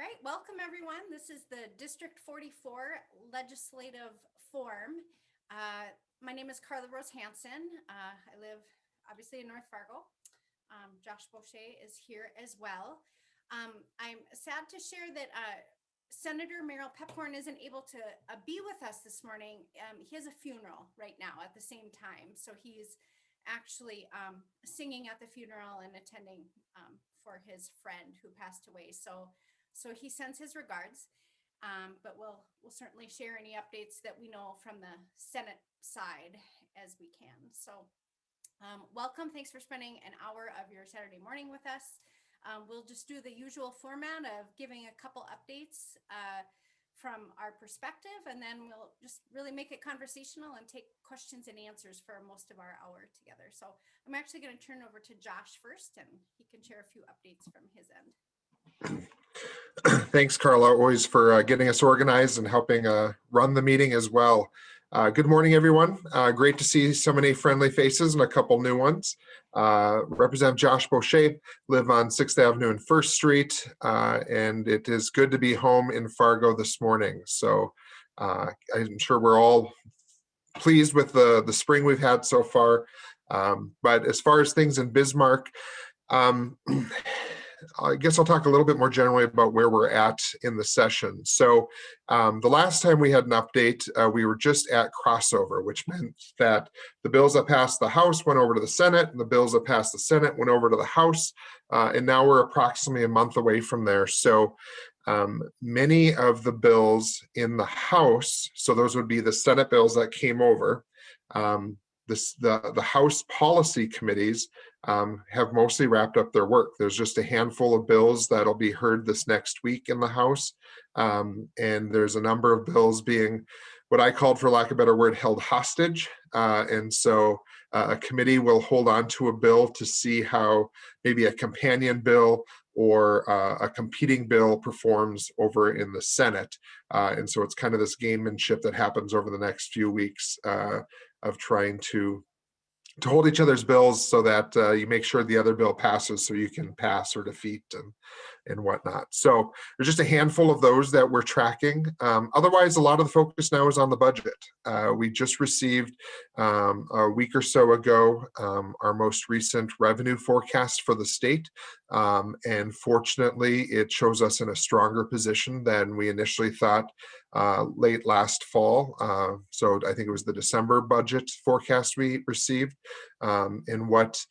right, welcome everyone. This is the District 44 Legislative Forum. My name is Carla Rose Hansen. I live obviously in North Fargo. Josh Boucher is here as well. I'm sad to share that Senator Merrill Pepcorn isn't able to be with us this morning. He has a funeral right now at the same time. So he's actually singing at the funeral and attending for his friend who passed away. So he sends his regards, but we'll certainly share any updates that we know from the Senate side as we can. So welcome. Thanks for spending an hour of your Saturday morning with us. We'll just do the usual format of giving a couple updates from our perspective, and then we'll just really make it conversational and take questions and answers for most of our hour together. So I'm actually going to turn over to Josh first, and he can share a few updates from his end. Thanks, Carla, always for getting us organized and helping run the meeting as well. Good morning, everyone. Great to see so many friendly faces and a couple new ones. Representative Josh Boucher, live on 6th Avenue and 1st Street, and it is good to be home in Fargo this morning. So I'm sure we're all pleased with the spring we've had so far. But as far as things in Bismarck, I guess I'll talk a little bit more generally about where we're at in the session. So the last time we had an update, we were just at crossover, which meant that the bills that passed the House went over to the Senate, and the bills that passed the Senate went over to the House, and now we're approximately a month away from there. So many of the bills in the House, so those would be the Senate bills that came over, the House policy committees have mostly wrapped up their work. There's just a handful of bills that'll be heard this next week in the House. And there's a number of bills being what I called, for lack of a better word, held hostage. And so a committee will hold on to a bill to see how maybe a companion bill or a competing bill performs over in the Senate. And so it's kind of this gamemanship that happens over the next few weeks of trying to hold each other's bills so that you make sure the other bill passes so you can pass or defeat and whatnot. So there's just a handful of those that we're tracking. Otherwise, a lot of the focus now is on the budget. We just received a week or so ago our most recent revenue forecast for the state. And fortunately, it shows us in a stronger position than we initially thought late last fall. So I think it was the December budget forecast we received. And what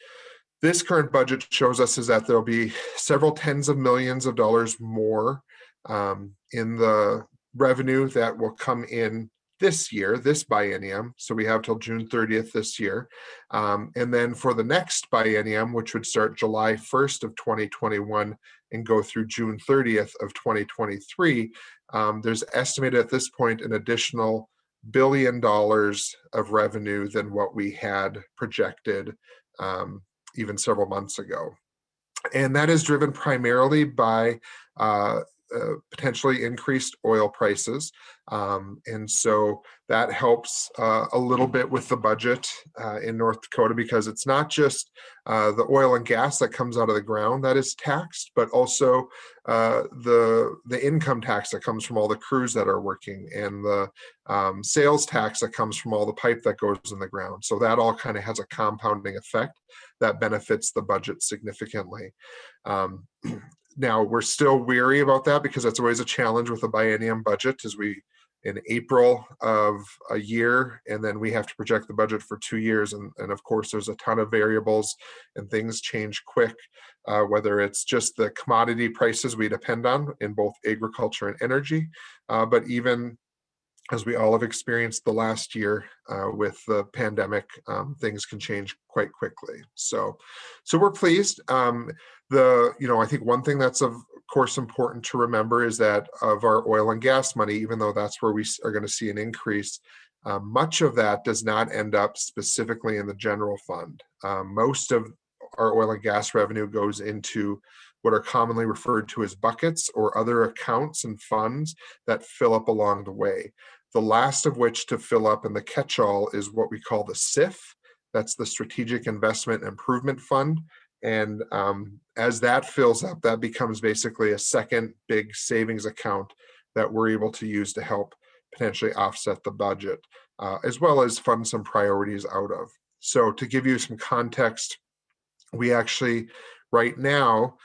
this current budget shows us is that there'll be several tens of millions of dollars more in the revenue that will come in this year, this biennium. So we have till June 30th this year. And then for the next biennium, which would start July 1st of 2021 and go through June 30th of 2023, there's estimated at this point an additional $1 billion of revenue than what we had projected even several months ago. And that is driven primarily by potentially increased oil prices. And so that helps a little bit with the budget in North Dakota, because it's not just the oil and gas that comes out of the ground that is taxed, but also the income tax that comes from all the crews that are working, and the sales tax that comes from all the pipe that goes in the ground. So that all kind of has a compounding effect that benefits the budget significantly. Now, we're still weary about that because that's always a challenge with a biennium budget, is we in April of a year, and then we have to project the budget for 2 years. And of course, there's a ton of variables and things change quick, whether it's just the commodity prices we depend on in both agriculture and energy, but even as we all have experienced the last year with the pandemic, things can change quite quickly. So we're pleased. I think one thing that's of course important to remember is that of our oil and gas money, even though that's where we are going to see an increase, much of that does not end up specifically in the general fund. Most of our oil and gas revenue goes into what are commonly referred to as buckets, or other accounts and funds that fill up along the way. The last of which to fill up in the catch-all is what we call the SIF. That's the Strategic Investment Improvement Fund. And as that fills up, that becomes basically a second big savings account that we're able to use to help potentially offset the budget, as well as fund some priorities out of. So to give you some context, we actually, right now,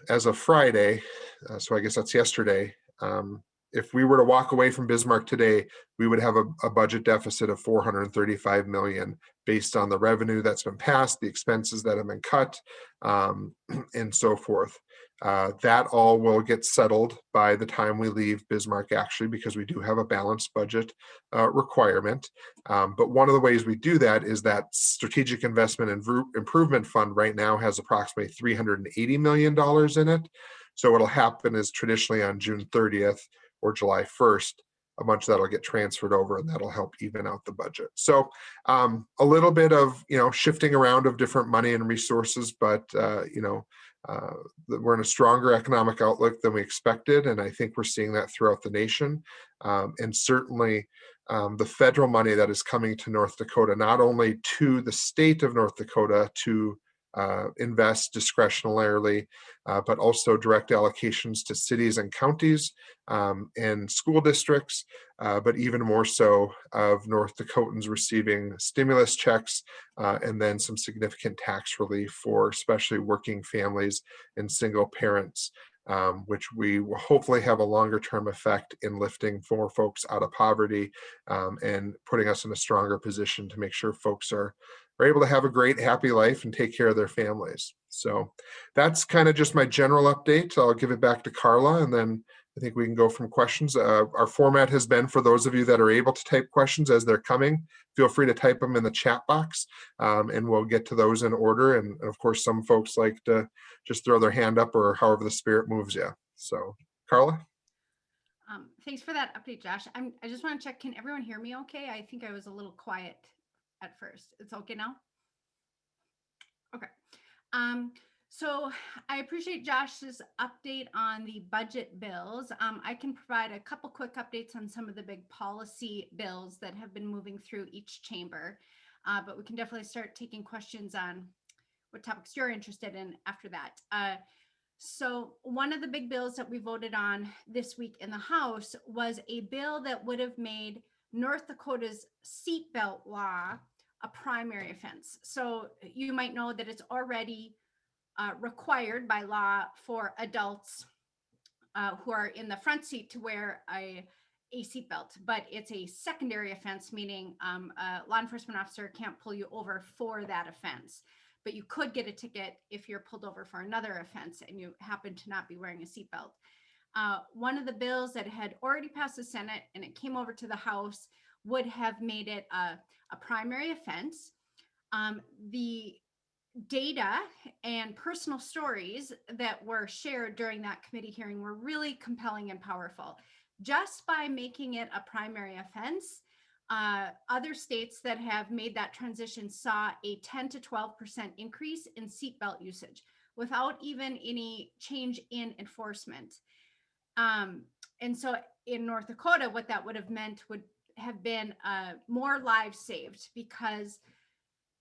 as of Friday, so I guess that's yesterday, if we were to walk away from Bismarck today, we would have a budget deficit of 435 million based on the revenue that's been passed, the expenses that have been cut, and so forth. That all will get settled by the time we leave Bismarck, actually, because we do have a balanced budget requirement. But one of the ways we do that is that Strategic Investment and Improvement Fund right now has approximately $380 million in it. So what'll happen is traditionally on June 30th or July 1st, a bunch of that'll get transferred over, and that'll help even out the budget. So a little bit of shifting around of different money and resources, but we're in a stronger economic outlook than we expected, and I think we're seeing that throughout the nation. And certainly the federal money that is coming to North Dakota, not only to the state of North Dakota to invest discretionarily, but also direct allocations to cities and counties and school districts, but even more so of North Dakotans receiving stimulus checks and then some significant tax relief for especially working families and single parents, which we will hopefully have a longer term effect in lifting more folks out of poverty and putting us in a stronger position to make sure folks are able to have a great, happy life and take care of their families. So that's kind of just my general update. I'll give it back to Carla, and then I think we can go from questions. Our format has been, for those of you that are able to type questions as they're coming, feel free to type them in the chat box, and we'll get to those in order. And of course, some folks like to just throw their hand up or however the spirit moves you. So, Carla? Thanks for that update, Josh. I just want to check, can everyone hear me okay? I think I was a little quiet at first. It's okay now? Okay. So I appreciate Josh's update on the budget bills. I can provide a couple quick updates on some of the big policy bills that have been moving through each chamber, but we can definitely start taking questions on what topics you're interested in after that. So one of the big bills that we voted on this week in the House was a bill that would have made North Dakota's seatbelt law a primary offense. So you might know that it's already required by law for adults who are in the front seat to wear a seatbelt, but it's a secondary offense, meaning a law enforcement officer can't pull you over for that offense. But you could get a ticket if you're pulled over for another offense and you happen to not be wearing a seatbelt. One of the bills that had already passed the Senate and it came over to the House would have made it a primary offense. The data and personal stories that were shared during that committee hearing were really compelling and powerful. Just by making it a primary offense, other states that have made that transition saw a 10 to 12% increase in seatbelt usage without even any change in enforcement. And so in North Dakota, what that would have meant would have been more lives saved, because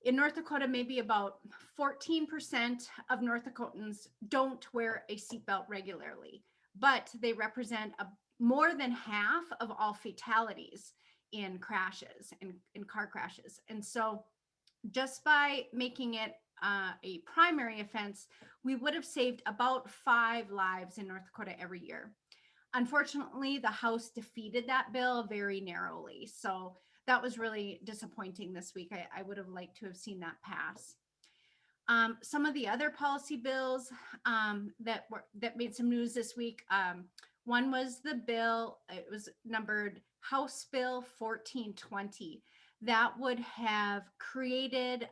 in North Dakota, maybe about 14% of North Dakotans don't wear a seatbelt regularly, but they represent more than half of all fatalities in crashes, in car crashes. And so just by making it a primary offense, we would have saved about 5 lives in North Dakota every year. Unfortunately, the House defeated that bill very narrowly. So that was really disappointing this week. I would have liked to have seen that pass. Some of the other policy bills that made some news this week. One was the bill, it was numbered House Bill 1420. That would have created,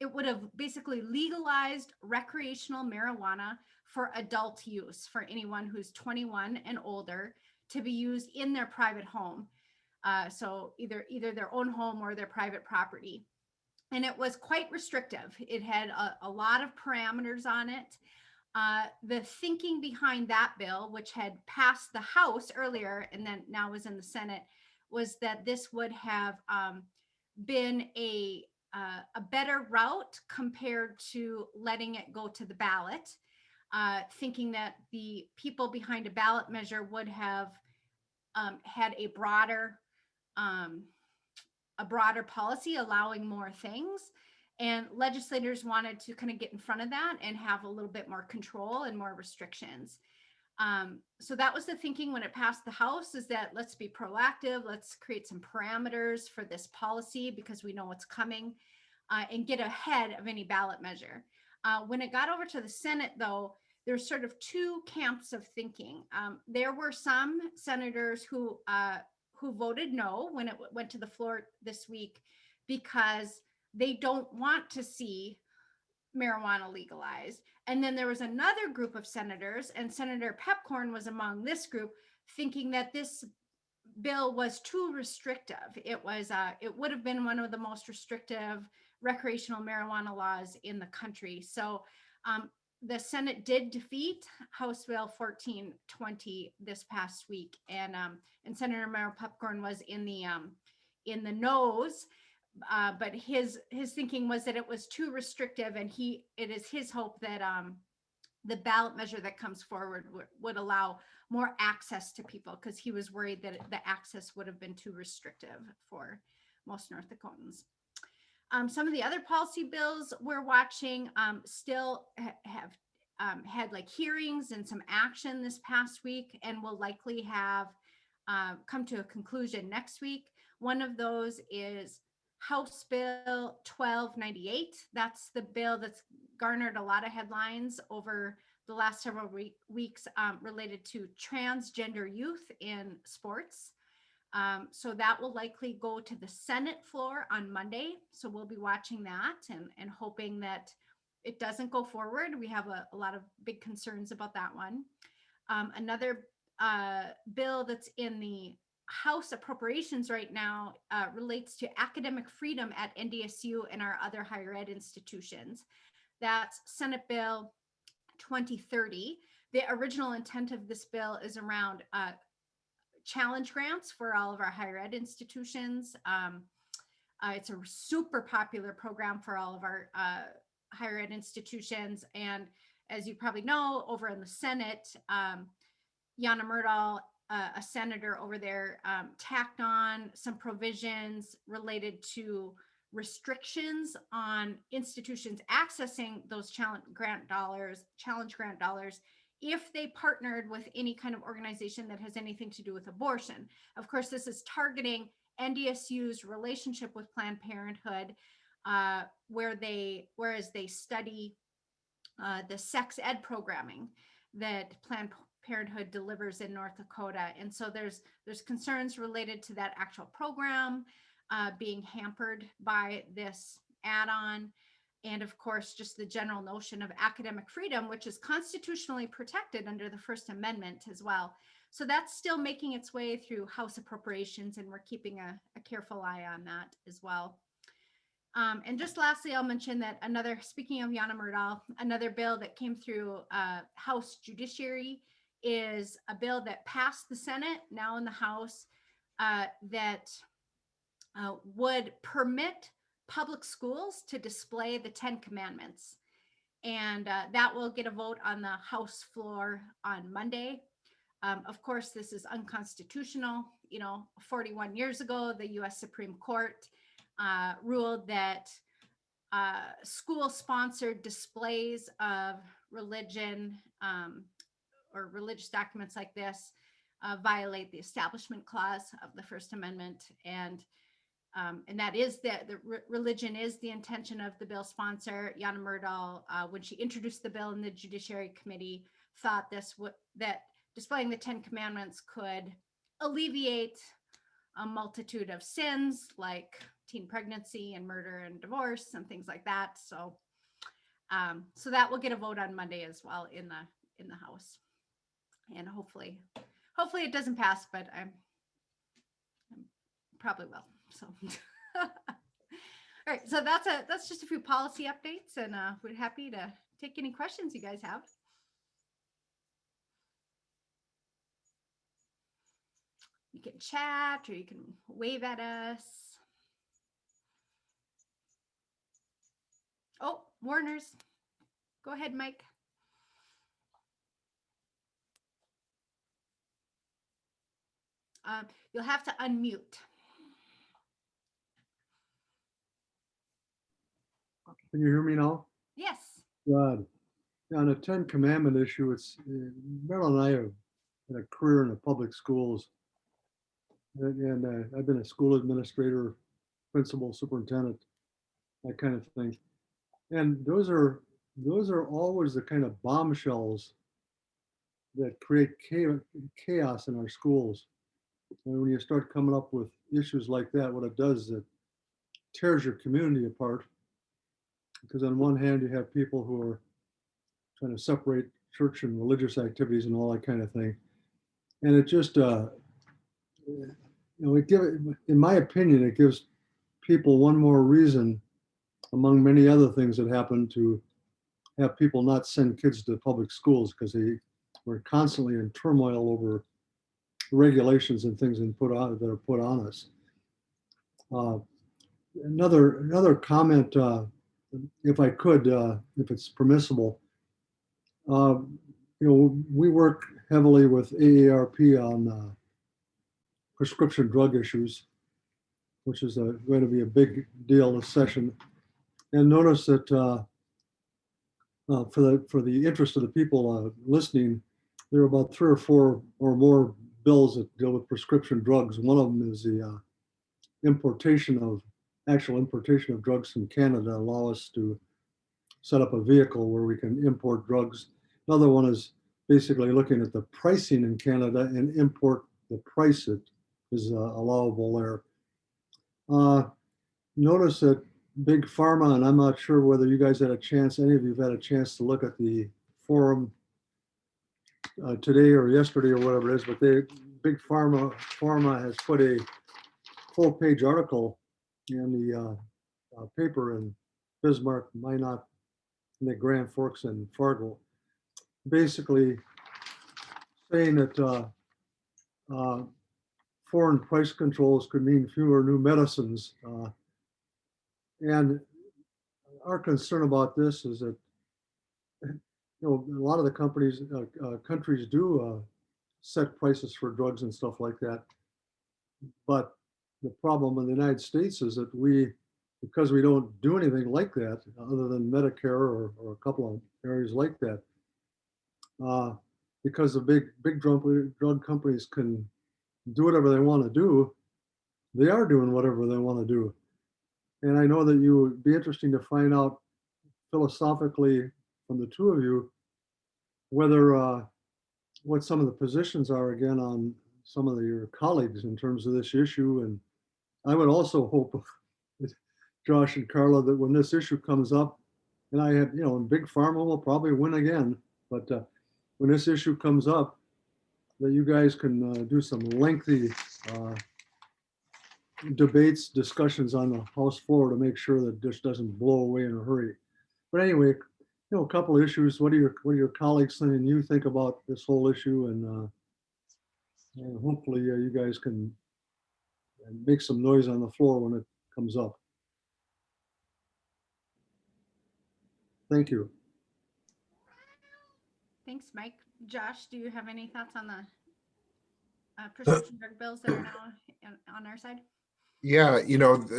it would have basically legalized recreational marijuana for adult use for anyone who's 21 and older to be used in their private home. So either their own home or their private property. And it was quite restrictive. It had a lot of parameters on it. The thinking behind that bill, which had passed the House earlier and then now was in the Senate, was that this would have been a a better route compared to letting it go to the ballot, thinking that the people behind a ballot measure would have had a broader policy allowing more things. And legislators wanted to kind of get in front of that and have a little bit more control and more restrictions. So that was the thinking when it passed the House, is that let's be proactive, let's create some parameters for this policy because we know what's coming, and get ahead of any ballot measure. When it got over to the Senate, though, there's sort of two camps of thinking. There were some senators who voted no when it went to the floor this week because they don't want to see marijuana legalized. And then there was another group of senators, and Senator Pepcorn was among this group, thinking that this bill was too restrictive. It would have been one of the most restrictive recreational marijuana laws in the country. So the Senate did defeat House Bill 1420 this past week, and Senator Merrill Pepcorn was in the nose. But his thinking was that it was too restrictive, and it is his hope that the ballot measure that comes forward would allow more access to people, because he was worried that the access would have been too restrictive for most North Dakotans. Some of the other policy bills we're watching still have had like hearings and some action this past week, and will likely have come to a conclusion next week. One of those is House Bill 1298. That's the bill that's garnered a lot of headlines over the last several weeks related to transgender youth in sports. So that will likely go to the Senate floor on Monday. So we'll be watching that and hoping that it doesn't go forward. We have a lot of big concerns about that one. Another bill that's in the House appropriations right now relates to academic freedom at NDSU and our other higher ed institutions. That's Senate Bill 2030. The original intent of this bill is around challenge grants for all of our higher ed institutions. It's a super popular program for all of our higher ed institutions. And as you probably know, over in the Senate, Jana Myrdal, a senator over there, tacked on some provisions related to restrictions on institutions accessing those challenge grant dollars if they partnered with any kind of organization that has anything to do with abortion. Of course, this is targeting NDSU's relationship with Planned Parenthood, whereas they study the sex ed programming that Planned Parenthood delivers in North Dakota. And so there's concerns related to that actual program being hampered by this add-on. And of course, just the general notion of academic freedom, which is constitutionally protected under the First Amendment as well. So that's still making its way through House appropriations, and we're keeping a careful eye on that as well. And just lastly, I'll mention that speaking of Jana Myrdal, another bill that came through House Judiciary is a bill that passed the Senate, now in the House, that would permit public schools to display the 10 Commandments. And that will get a vote on the House floor on Monday. Of course, this is unconstitutional. 41 years ago, the US Supreme Court ruled that school-sponsored displays of religion or religious documents like this violate the Establishment Clause of the First Amendment, and that is the religion is the intention of the bill sponsor. Jana Myrdal, when she introduced the bill in the Judiciary Committee, thought that displaying the 10 Commandments could alleviate a multitude of sins like teen pregnancy and murder and divorce and things like that. So, so that will get a vote on Monday as well in the House, and hopefully it doesn't pass, but I'm probably will. So, all right. So that's just a few policy updates, and we're happy to take any questions you guys have. You can chat or you can wave at us. Oh, Warner's. Go ahead, Mike. You'll have to unmute. Can you hear me now? Yes. God. On the 10 Commandment issue, it's Marilyn and I have had a career in the public schools. And I've been a school administrator, principal, superintendent, that kind of thing. And those are always the kind of bombshells that create chaos in our schools. And when you start coming up with issues like that, what it does is it tears your community apart. Because on one hand, you have people who are trying to separate church and religious activities and all that kind of thing. And it just, in my opinion, it gives people one more reason, among many other things that happen, to have people not send kids to public schools because we're constantly in turmoil over regulations and things that are put on us. Another comment, if I could, if it's permissible. We work heavily with AARP on prescription drug issues, which is going to be a big deal this session. And notice that for the interest of the people listening, there are about 3 or 4 or more bills that deal with prescription drugs. One of them is the actual importation of drugs from Canada, allow us to set up a vehicle where we can import drugs. Another one is basically looking at the pricing in Canada and import the price that is allowable there. Notice that Big Pharma, and I'm not sure whether you guys had a chance, any of you have had a chance to look at the forum today or yesterday or whatever it is, but Big Pharma has put a full-page article in the paper in Bismarck, Minot, and the Grand Forks and Fargo, basically saying that foreign price controls could mean fewer new medicines. And our concern about this is that, a lot of the countries do set prices for drugs and stuff like that. But the problem in the United States is that because we don't do anything like that, other than Medicare or a couple of areas like that, because the big drug companies can do whatever they want to do, they are doing whatever they want to do. And I know that you would be interesting to find out philosophically from the two of you whether what some of the positions are again on some of your colleagues in terms of this issue. And I would also hope, Josh and Carla, that when this issue comes up, and I have, Big Pharma will probably win again, but when this issue comes up, that you guys can do some lengthy discussions on the House floor to make sure that this doesn't blow away in a hurry. But anyway, a couple of issues. What do your colleagues and you think about this whole issue? And hopefully you guys can make some noise on the floor when it comes up. Thank you. Thanks, Mike. Josh, do you have any thoughts on the prescription drug bills that are now on our side? Yeah,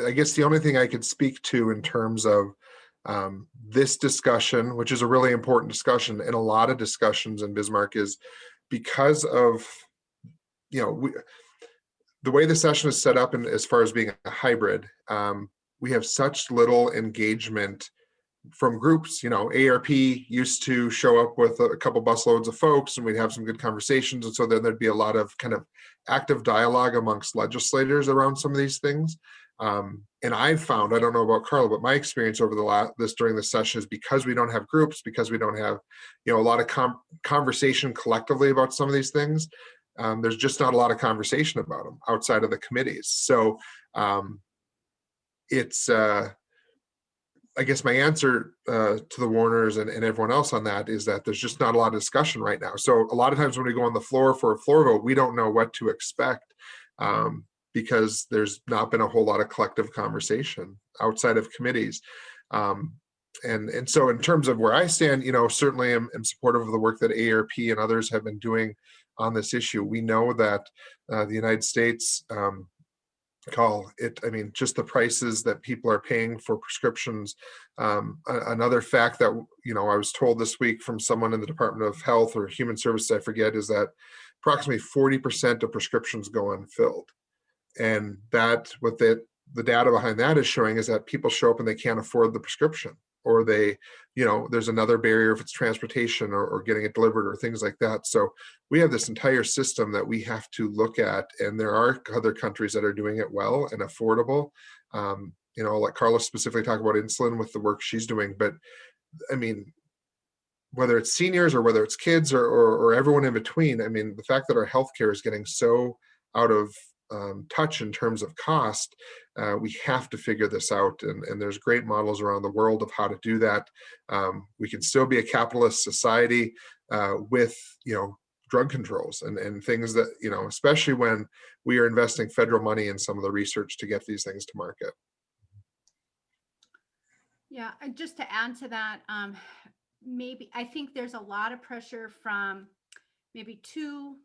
I guess the only thing I could speak to in terms of this discussion, which is a really important discussion, and a lot of discussions in Bismarck, is because of, the way the session is set up and as far as being a hybrid, we have such little engagement from groups. ARP used to show up with a couple busloads of folks and we'd have some good conversations. And so then there'd be a lot of kind of active dialogue amongst legislators around some of these things. And I've found, I don't know about Carla, but my experience over during the session is because we don't have groups, because we don't have, a lot of conversation collectively about some of these things, there's just not a lot of conversation about them outside of the committees. So it's, I guess my answer to the Warners and everyone else on that is that there's just not a lot of discussion right now. So a lot of times when we go on the floor for a floor vote, we don't know what to expect because there's not been a whole lot of collective conversation outside of committees. And so in terms of where I stand, certainly am supportive of the work that AARP and others have been doing on this issue. We know that the United States, call it, just the prices that people are paying for prescriptions. Another fact that, I was told this week from someone in the Department of Health or Human Services, I forget, is that approximately 40% of prescriptions go unfilled. And that what the data behind that is showing is that people show up and they can't afford the prescription, or they, there's another barrier if it's transportation or getting it delivered or things like that. So we have this entire system that we have to look at, and there are other countries that are doing it well and affordable. I'll let Carla specifically talk about insulin with the work she's doing, but whether it's seniors or whether it's kids or everyone in between, the fact that our healthcare is getting so out of touch in terms of cost, we have to figure this out. And there's great models around the world of how to do that. We can still be a capitalist society with, drug controls and things that, especially when we are investing federal money in some of the research to get these things to market. Yeah, and just to add to that, maybe I think there's a lot of pressure from maybe two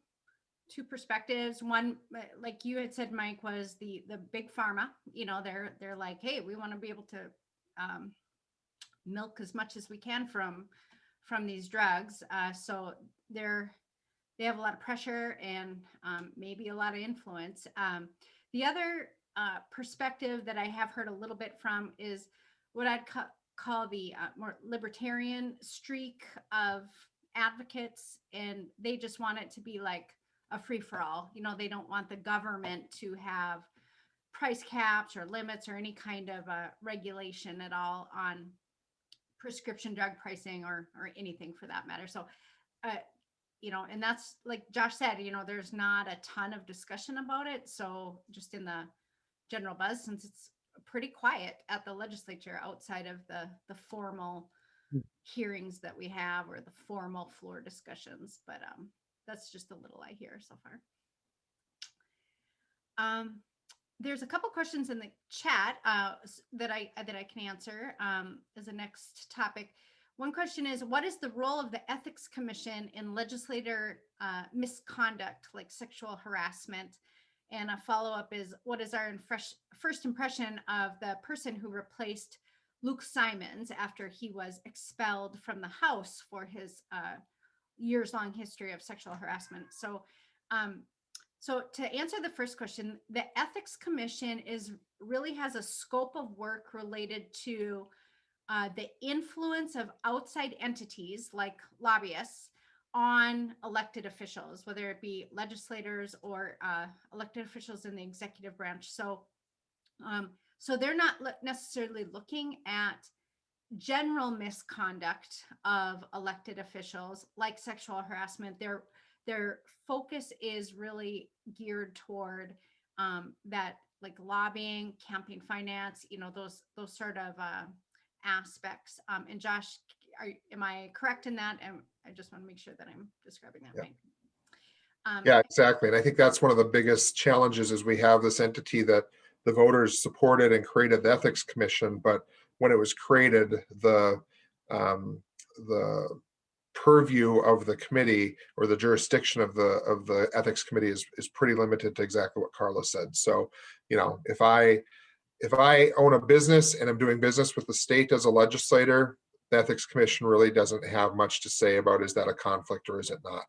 perspectives. One, like you had said, Mike, was the big pharma. They're like, hey, we want to be able to milk as much as we can from these drugs. So they have a lot of pressure and maybe a lot of influence. The other perspective that I have heard a little bit from is what I'd call the more libertarian streak of advocates, and they just want it to be like a free-for-all. They don't want the government to have price caps or limits or any kind of regulation at all on prescription drug pricing or anything for that matter. So and that's like Josh said, there's not a ton of discussion about it. So just in the general buzz, since it's pretty quiet at the legislature outside of the formal hearings that we have or the formal floor discussions, but that's just a little I hear so far. There's a couple questions in the chat that I can answer as a next topic. One question is, what is the role of the Ethics Commission in legislator misconduct like sexual harassment? And a follow-up is, what is our first impression of the person who replaced Luke Simons after he was expelled from the House for his years-long history of sexual harassment? So to answer the first question, the Ethics Commission really has a scope of work related to the influence of outside entities like lobbyists on elected officials, whether it be legislators or elected officials in the executive branch. So they're not necessarily looking at general misconduct of elected officials like sexual harassment. Their focus is really geared toward that, like lobbying, campaign finance, those sort of aspects. And Josh, am I correct in that? And I just want to make sure that I'm describing that right. Yeah, exactly. And I think that's one of the biggest challenges is we have this entity that the voters supported and created the Ethics Commission, but when it was created, the purview of the committee or the jurisdiction of the Ethics Committee is pretty limited to exactly what Carla said. So, if I own a business and I'm doing business with the state as a legislator, the Ethics Commission really doesn't have much to say about, is that a conflict or is it not?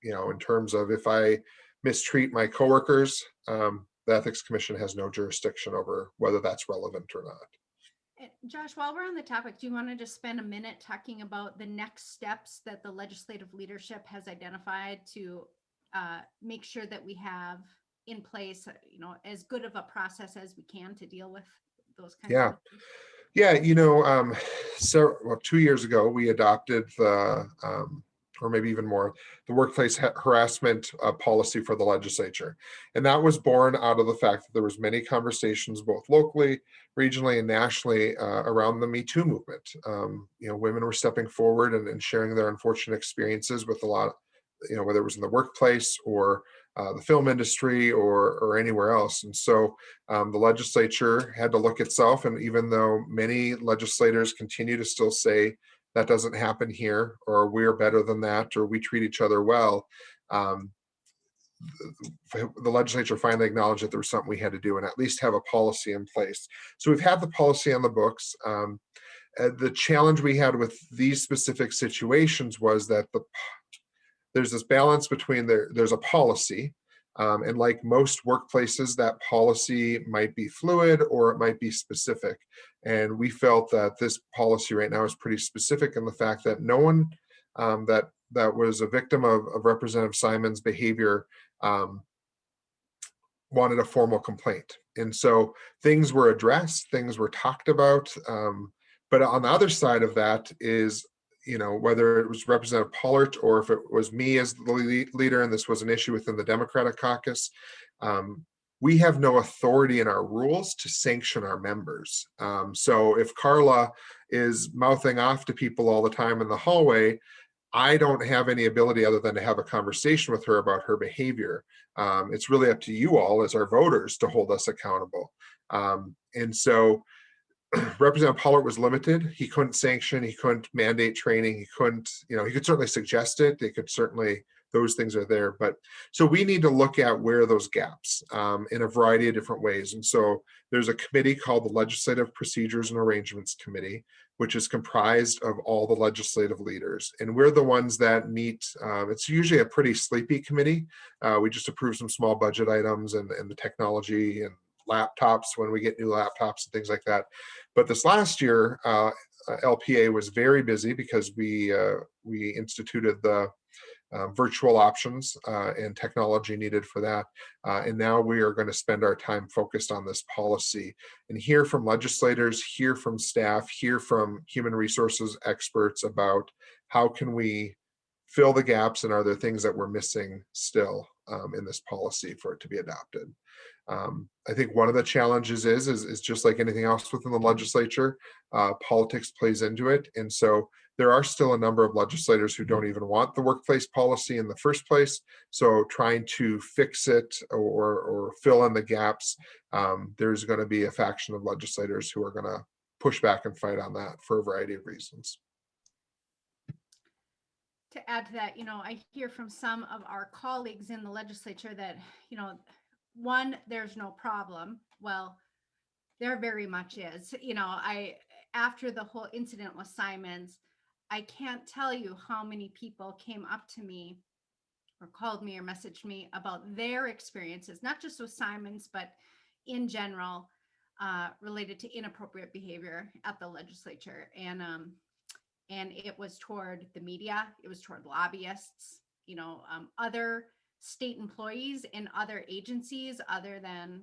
In terms of if I mistreat my coworkers, the Ethics Commission has no jurisdiction over whether that's relevant or not. Josh, while we're on the topic, do you want to just spend a minute talking about the next steps that the legislative leadership has identified to make sure that we have in place, as good of a process as we can to deal with those kinds of issues? Yeah, so 2 years ago, we adopted the, or maybe even more, the workplace harassment policy for the legislature. And that was born out of the fact that there was many conversations, both locally, regionally, and nationally around the Me Too movement. Women were stepping forward and sharing their unfortunate experiences with a lot whether it was in the workplace or the film industry or anywhere else. And so the legislature had to look itself. And even though many legislators continue to still say that doesn't happen here, or we're better than that, or we treat each other well, the legislature finally acknowledged that there was something we had to do and at least have a policy in place. So we've had the policy on the books. The challenge we had with these specific situations was that there's this balance between there's a policy, and like most workplaces, that policy might be fluid or it might be specific. And we felt that this policy right now is pretty specific in the fact that no one that was a victim of Representative Simon's behavior wanted a formal complaint. And so things were addressed, things were talked about. But on the other side of that is, whether it was Representative Pollert or if it was me as the leader, and this was an issue within the Democratic caucus, we have no authority in our rules to sanction our members. So if Carla is mouthing off to people all the time in the hallway, I don't have any ability other than to have a conversation with her about her behavior. It's really up to you all as our voters to hold us accountable. And so Representative Pollert was limited. He couldn't sanction, he couldn't mandate training, he couldn't, he could certainly suggest it. They could certainly, those things are there. But so we need to look at where those gaps in a variety of different ways. And so there's a committee called the Legislative Procedures and Arrangements Committee, which is comprised of all the legislative leaders. And we're the ones that meet. It's usually a pretty sleepy committee. We just approve some small budget items and the technology and laptops when we get new laptops and things like that. But this last year, LPA was very busy because we instituted the virtual options and technology needed for that. And now we are going to spend our time focused on this policy and hear from legislators, hear from staff, hear from human resources experts about how can we fill the gaps and are there things that we're missing still in this policy for it to be adopted. I think one of the challenges is just like anything else within the legislature, politics plays into it. And so there are still a number of legislators who don't even want the workplace policy in the first place. So trying to fix it or fill in the gaps, there's going to be a faction of legislators who are going to push back and fight on that for a variety of reasons. To add to that, I hear from some of our colleagues in the legislature that, one, there's no problem. Well, there very much is. After the whole incident with Simons, I can't tell you how many people came up to me or called me or messaged me about their experiences, not just with Simons, but in general, related to inappropriate behavior at the legislature. And it was toward the media, it was toward lobbyists, other state employees in other agencies other than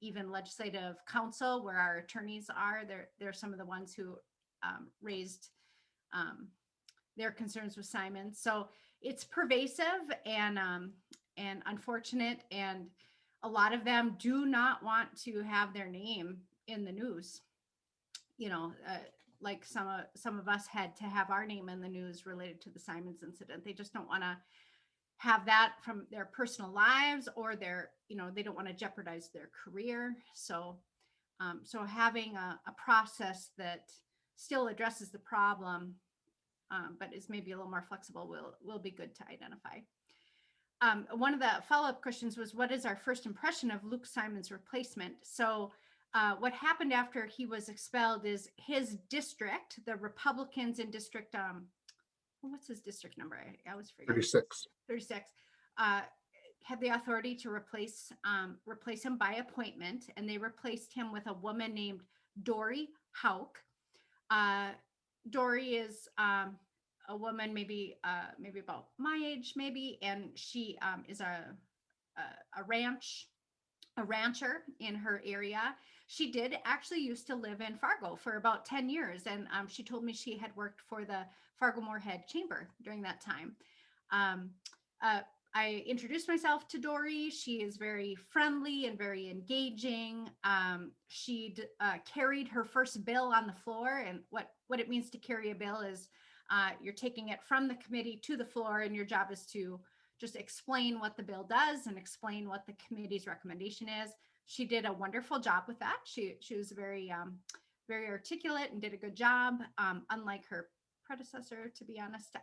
even legislative council, where our attorneys are. They're some of the ones who raised their concerns with Simon. So it's pervasive and unfortunate, and a lot of them do not want to have their name in the news. Like some of us had to have our name in the news related to the Simons incident. They just don't want to have that from their personal lives, or they don't want to jeopardize their career. So having a process that still addresses the problem, but is maybe a little more flexible will be good to identify. One of the follow-up questions was, what is our first impression of Luke Simon's replacement? So what happened after he was expelled is his district, the Republicans in district, what's his district number? I always forget. 36. Had the authority to replace him by appointment, and they replaced him with a woman named Dory Hauk. Dory is a woman maybe about my age, and she is a rancher in her area. She did actually used to live in Fargo for about 10 years. And she told me she had worked for the Fargo-Moorhead Chamber during that time. I introduced myself to Dory. She is very friendly and very engaging. She carried her first bill on the floor. And what it means to carry a bill is you're taking it from the committee to the floor, and your job is to just explain what the bill does and explain what the committee's recommendation is. She did a wonderful job with that. She was very, very articulate and did a good job, unlike her predecessor, to be honest.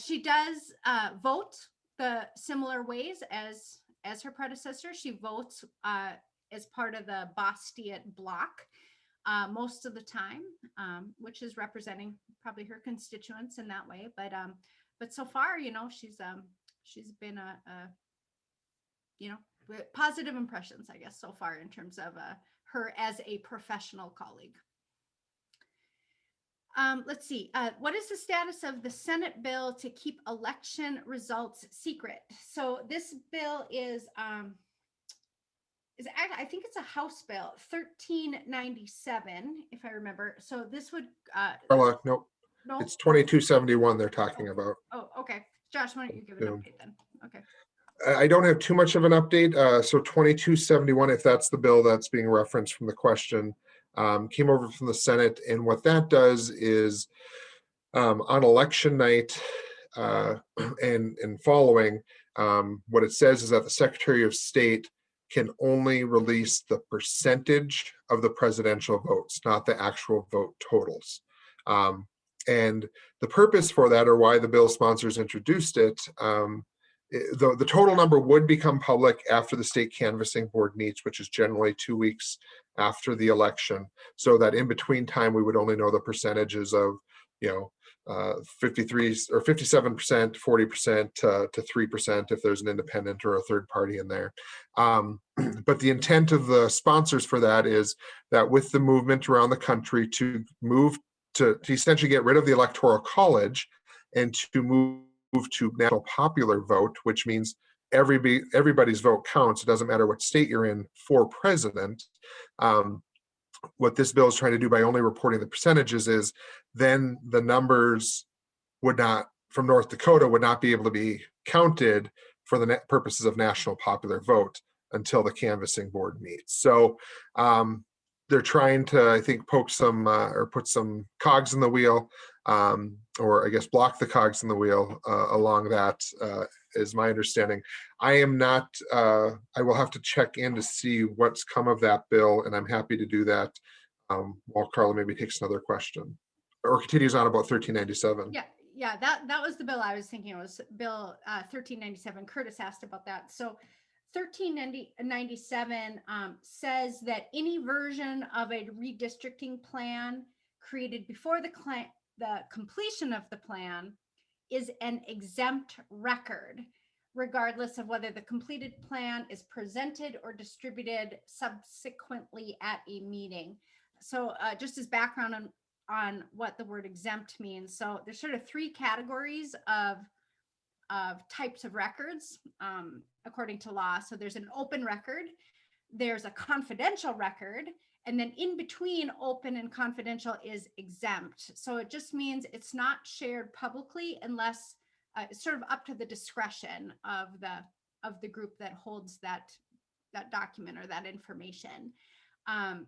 She does vote the similar ways as her predecessor. She votes as part of the Bastiat block most of the time, which is representing probably her constituents in that way. But so far, she's been a positive impressions, I guess, so far in terms of her as a professional colleague. Let's see. What is the status of the Senate bill to keep election results secret? So this bill is I think it's a House bill, 1397, if I remember. So this would Carla, nope. no. It's 2271 they're talking about. Oh, okay. Josh, why don't you give an update then? Okay. I don't have too much of an update. So 2271, if that's the bill that's being referenced from the question, came over from the Senate. And what that does is on election night and following, what it says is that the Secretary of State can only release the percentage of the presidential votes, not the actual vote totals. And the purpose for that, or why the bill sponsors introduced it, the total number would become public after the state canvassing board meets, which is generally 2 weeks after the election. So that in between time, we would only know the percentages of, 53 or 57%, 40% to 3% if there's an independent or a third party in there. But the intent of the sponsors for that is that with the movement around the country to move to essentially get rid of the Electoral College and to move to national popular vote, which means everybody's vote counts. It doesn't matter what state you're in for president. What this bill is trying to do by only reporting the percentages is then the numbers would not, from North Dakota, would not be able to be counted for the purposes of national popular vote until the canvassing board meets. So they're trying to, I think, poke some or put some cogs in the wheel, or I guess block the cogs in the wheel along that is my understanding. I am not, I will have to check in to see what's come of that bill, and I'm happy to do that while Carla maybe takes another question or continues on about 1397. Yeah, that was the bill I was thinking. It was Bill 1397. Curtis asked about that. So 1397 says that any version of a redistricting plan created before the completion of the plan is an exempt record, regardless of whether the completed plan is presented or distributed subsequently at a meeting. So just as background on what the word exempt means. So there's sort of three categories of types of records according to law. So there's an open record, there's a confidential record, and then in between open and confidential is exempt. So it just means it's not shared publicly unless it's sort of up to the discretion of the group that holds that document or that information.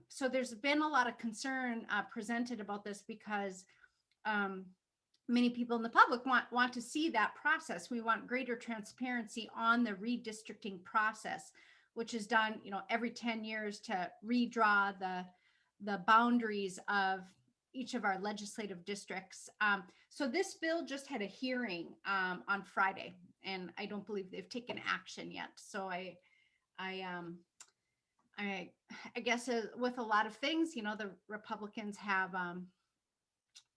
So there's been a lot of concern presented about this because many people in the public want to see that process. We want greater transparency on the redistricting process, which is done, every 10 years to redraw the boundaries of each of our legislative districts. So this bill just had a hearing on Friday, and I don't believe they've taken action yet. So I guess with a lot of things, the Republicans have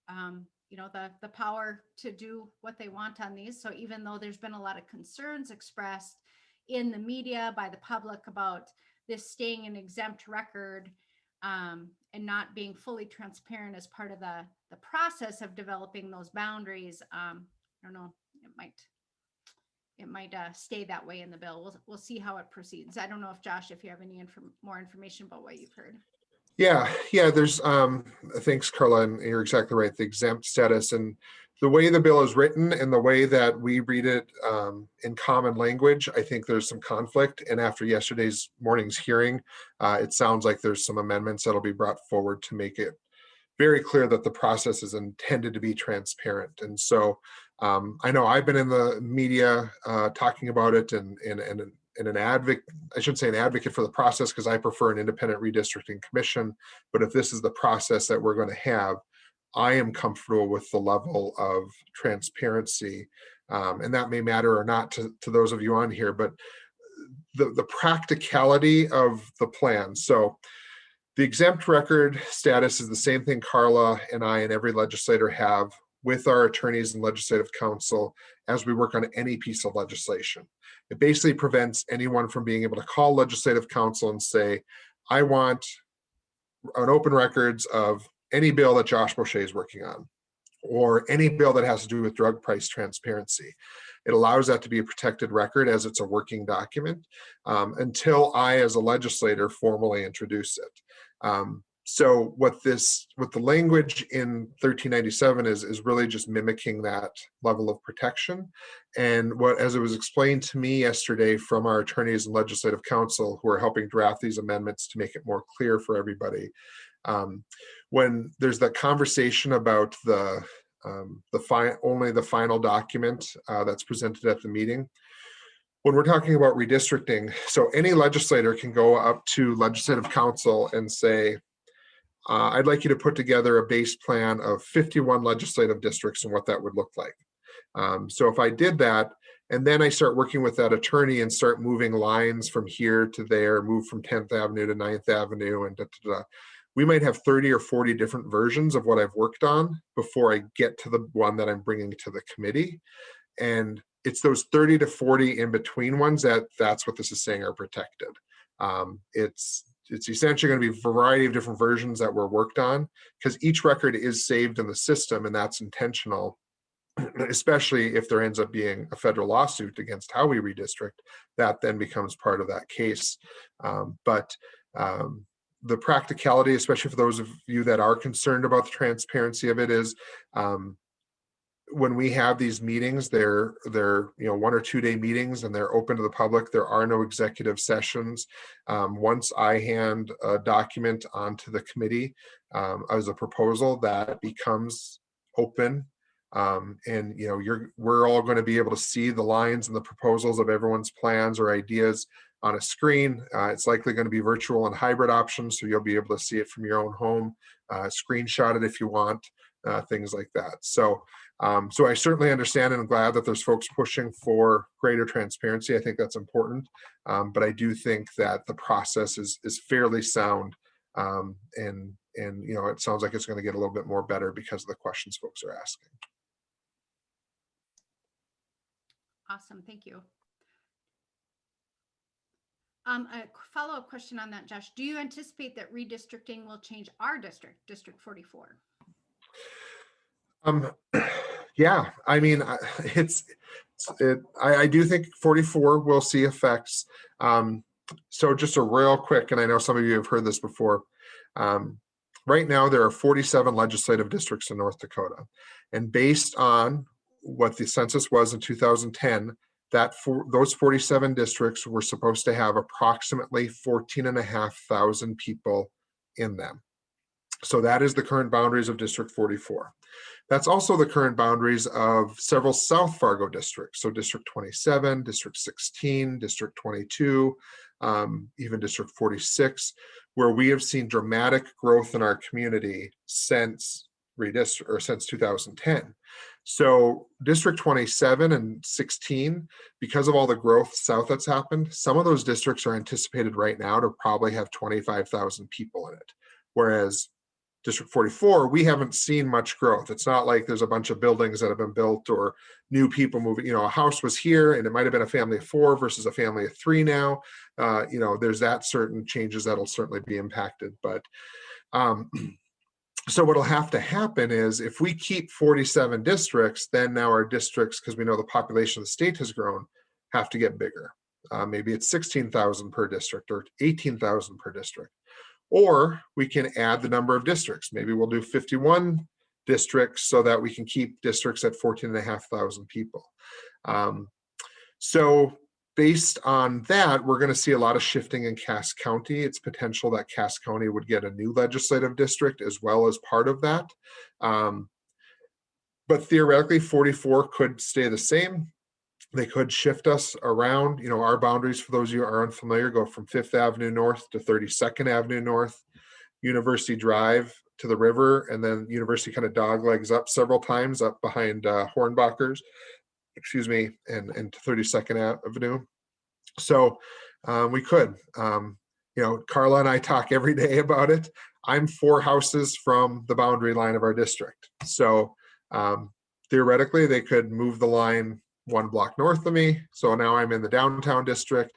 the power to do what they want on these. So even though there's been a lot of concerns expressed in the media by the public about this staying an exempt record and not being fully transparent as part of the process of developing those boundaries, I don't know, it might stay that way in the bill. We'll see how it proceeds. I don't know if Josh, if you have any more information about what you've heard. Yeah, there's thanks, Carla, and you're exactly right, the exempt status and the way the bill is written and the way that we read it in common language. I think there's some conflict, and after yesterday's morning's hearing, it sounds like there's some amendments that'll be brought forward to make it very clear that the process is intended to be transparent. And so I know I've been in the media talking about it and an advocate, I shouldn't say an advocate for the process because I prefer an independent redistricting commission. But if this is the process that we're going to have, I am comfortable with the level of transparency. And that may matter or not to those of you on here, but the practicality of the plan. So the exempt record status is the same thing Carla and I and every legislator have with our attorneys and legislative counsel as we work on any piece of legislation. It basically prevents anyone from being able to call legislative counsel and say, I want an open records of any bill that Josh Boucher is working on, or any bill that has to do with drug price transparency. It allows that to be a protected record as it's a working document until I, as a legislator, formally introduce it. So what the language in 1397 is really just mimicking that level of protection. And what, as it was explained to me yesterday from our attorneys and legislative counsel who are helping draft these amendments to make it more clear for everybody, when there's that conversation about only the final document that's presented at the meeting. When we're talking about redistricting, so any legislator can go up to legislative counsel and say, I'd like you to put together a base plan of 51 legislative districts and what that would look like. So if I did that, and then I start working with that attorney and start moving lines from here to there, move from 10th Avenue to 9th Avenue and we might have 30 or 40 different versions of what I've worked on before I get to the one that I'm bringing to the committee. And it's those 30 to 40 in between ones that's what this is saying are protected. It's essentially going to be a variety of different versions that were worked on because each record is saved in the system, and that's intentional, especially if there ends up being a federal lawsuit against how we redistrict, that then becomes part of that case. The practicality, especially for those of you that are concerned about the transparency of it, is when we have these meetings, they're 1 or 2 day meetings and they're open to the public. There are no executive sessions. Once I hand a document onto the committee as a proposal, that becomes open. And we're all going to be able to see the lines and the proposals of everyone's plans or ideas on a screen. It's likely going to be virtual and hybrid options, so you'll be able to see it from your own home, screenshot it if you want, things like that. So I certainly understand and I'm glad that there's folks pushing for greater transparency. I think that's important, but I do think that the process is fairly sound, and it sounds like it's going to get a little bit more better because of the questions folks are asking. Awesome, thank you. A follow-up question on that, Josh. Do you anticipate that redistricting will change our district, District 44? Yeah, I mean, I do think 44 will see effects. So just a real quick, and I know some of you have heard this before. Right now, there are 47 legislative districts in North Dakota, and based on what the census was in 2010, those 47 districts were supposed to have approximately 14,500 people in them. So that is the current boundaries of District 44. That's also the current boundaries of several South Fargo districts. So District 27, District 16, District 22, even District 46, where we have seen dramatic growth in our community since 2010. So District 27 and 16, because of all the growth south that's happened, some of those districts are anticipated right now to probably have 25,000 people in it. Whereas District 44, we haven't seen much growth. It's not like there's a bunch of buildings that have been built or new people moving. A house was here and it might have been a family of 4 versus a family of 3 now. There's that certain changes that'll certainly be impacted. But so what'll have to happen is if we keep 47 districts, then now our districts, because we know the population of the state has grown, have to get bigger. Maybe it's 16,000 per district or 18,000 per district. Or we can add the number of districts. Maybe we'll do 51 districts so that we can keep districts at 14,500 people. So based on that, we're going to see a lot of shifting in Cass County. It's potential that Cass County would get a new legislative district as well as part of that. But theoretically, 44 could stay the same. They could shift us around. You know, our boundaries, for those of you who are unfamiliar, go from 5th Avenue North to 32nd Avenue North, University Drive to the river, and then University kind of doglegs up several times up behind Hornbacher's, excuse me, and to 32nd Avenue. So we could, you know, Carla and I talk every day about it. I'm 4 houses from the boundary line of our district. So theoretically, they could move the line 1 block north of me. So now I'm in the downtown district.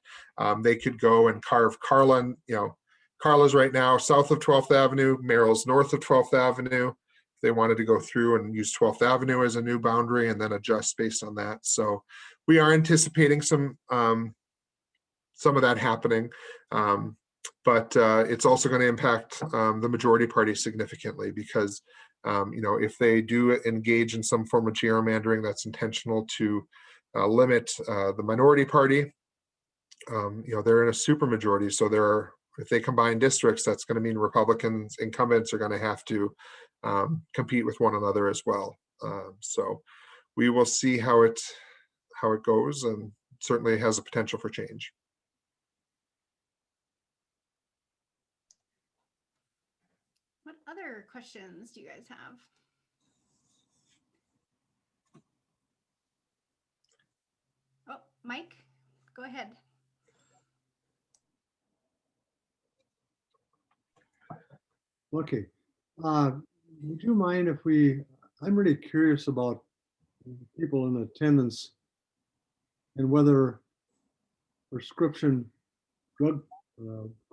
They could go and carve Carla, you know, Carla's right now south of 12th Avenue, Merrill's north of 12th Avenue. If they wanted to go through and use 12th Avenue as a new boundary and then adjust based on that. So we are anticipating some of that happening. But it's also going to impact the majority party significantly because, you know, if they do engage in some form of gerrymandering that's intentional to limit the minority party, you know, they're in a supermajority. So if they combine districts, that's going to mean Republicans incumbents are going to have to compete with one another as well. So we will see how it goes, and certainly has a potential for change. What other questions do you guys have? Oh, Mike, go ahead. Okay. Would you mind if I'm really curious about people in attendance and whether prescription drug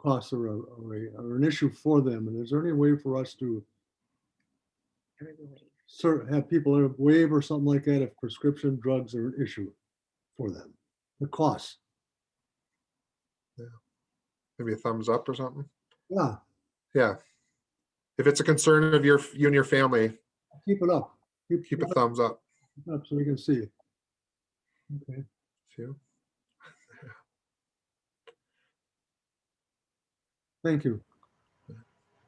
costs are an issue for them. And is there any way for us to have people waive or something like that if prescription drugs are an issue for them? The cost. Yeah. Maybe a thumbs up or something. Yeah. Yeah. If it's a concern of you and your family, keep it up. Keep a thumbs up. Up so we can see it. Okay. Thank you.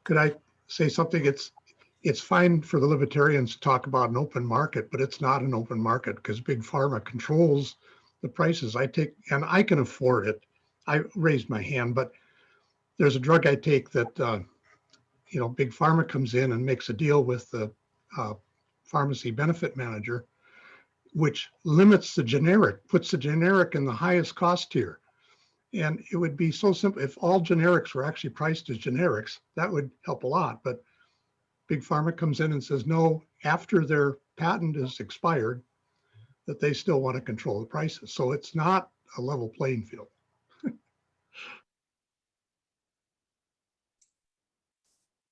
Could I say something? It's fine for the libertarians to talk about an open market, but it's not an open market because big pharma controls the prices. I can afford it. I raised my hand, but there's a drug I take that you know, big pharma comes in and makes a deal with the pharmacy benefit manager, which limits the generic, puts the generic in the highest cost tier. And it would be so simple if all generics were actually priced as generics, that would help a lot. But big pharma comes in and says, no, after their patent is expired, that they still want to control the prices. So it's not a level playing field.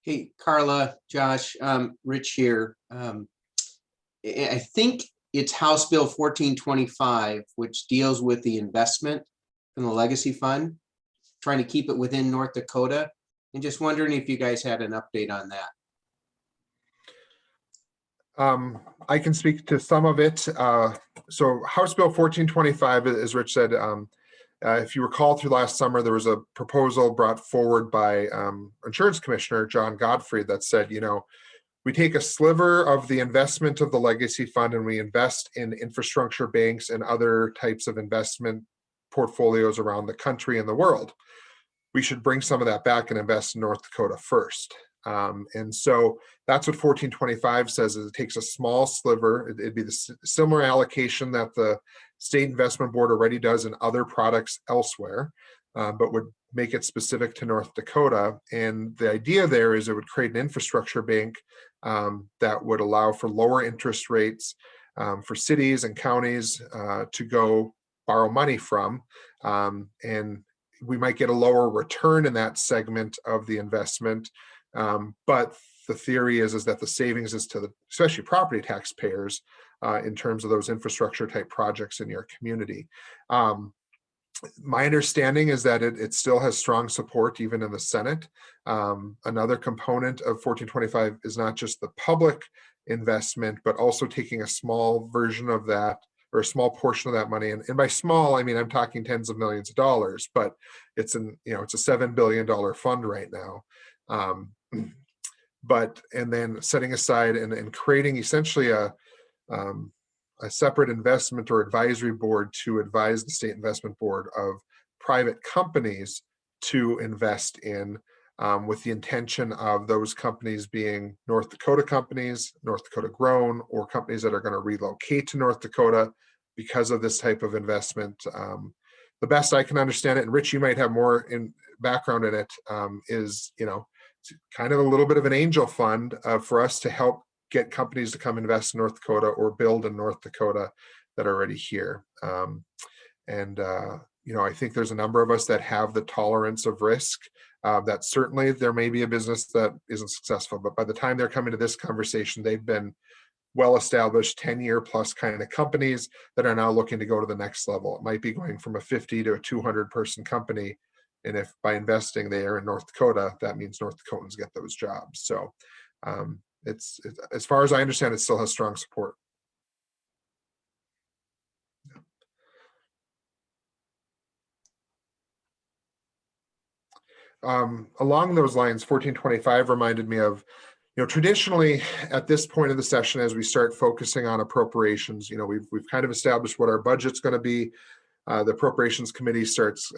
Hey, Carla, Josh, Rich here. I think it's House Bill 1425, which deals with the investment from the legacy fund, trying to keep it within North Dakota. And just wondering if you guys had an update on that. I can speak to some of it. So House Bill 1425, as Rich said, if you recall through last summer, there was a proposal brought forward by Insurance Commissioner John Godfrey that said, you know, we take a sliver of the investment of the legacy fund and we invest in infrastructure banks and other types of investment portfolios around the country and the world. We should bring some of that back and invest in North Dakota first. And so that's what 1425 says, is it takes a small sliver. It'd be the similar allocation that the State Investment Board already does in other products elsewhere, but would make it specific to North Dakota. And the idea there is it would create an infrastructure bank that would allow for lower interest rates for cities and counties to go borrow money from. And we might get a lower return in that segment of the investment. But the theory is that the savings is to the, especially property taxpayers, in terms of those infrastructure type projects in your community. My understanding is that it still has strong support even in the Senate. Another component of 1425 is not just the public investment, but also taking a small version of that, or a small portion of that money. And by small, I mean, I'm talking tens of millions of dollars, but it's a $7 billion fund right now. And then setting aside and creating essentially a separate investment or advisory board to advise the state investment board of private companies to invest in, with the intention of those companies being North Dakota companies, North Dakota grown, or companies that are going to relocate to North Dakota because of this type of investment. The best I can understand it, and Rich, you might have more in background in it, is, you know, it's kind of a little bit of an angel fund for us to help get companies to come invest in North Dakota or build in North Dakota that are already here. You know, I think there's a number of us that have the tolerance of risk. That certainly there may be a business that isn't successful, but by the time they're coming to this conversation, they've been well-established 10-year plus kind of companies that are now looking to go to the next level. It might be going from a 50 to a 200 person company. And if by investing there in North Dakota, that means North Dakotans get those jobs. So it's as far as I understand, it still has strong support. Along those lines, 1425 reminded me of, you know, traditionally at this point of the session, as we start focusing on appropriations, you know, we've kind of established what our budget's going to be. The appropriations committee starts,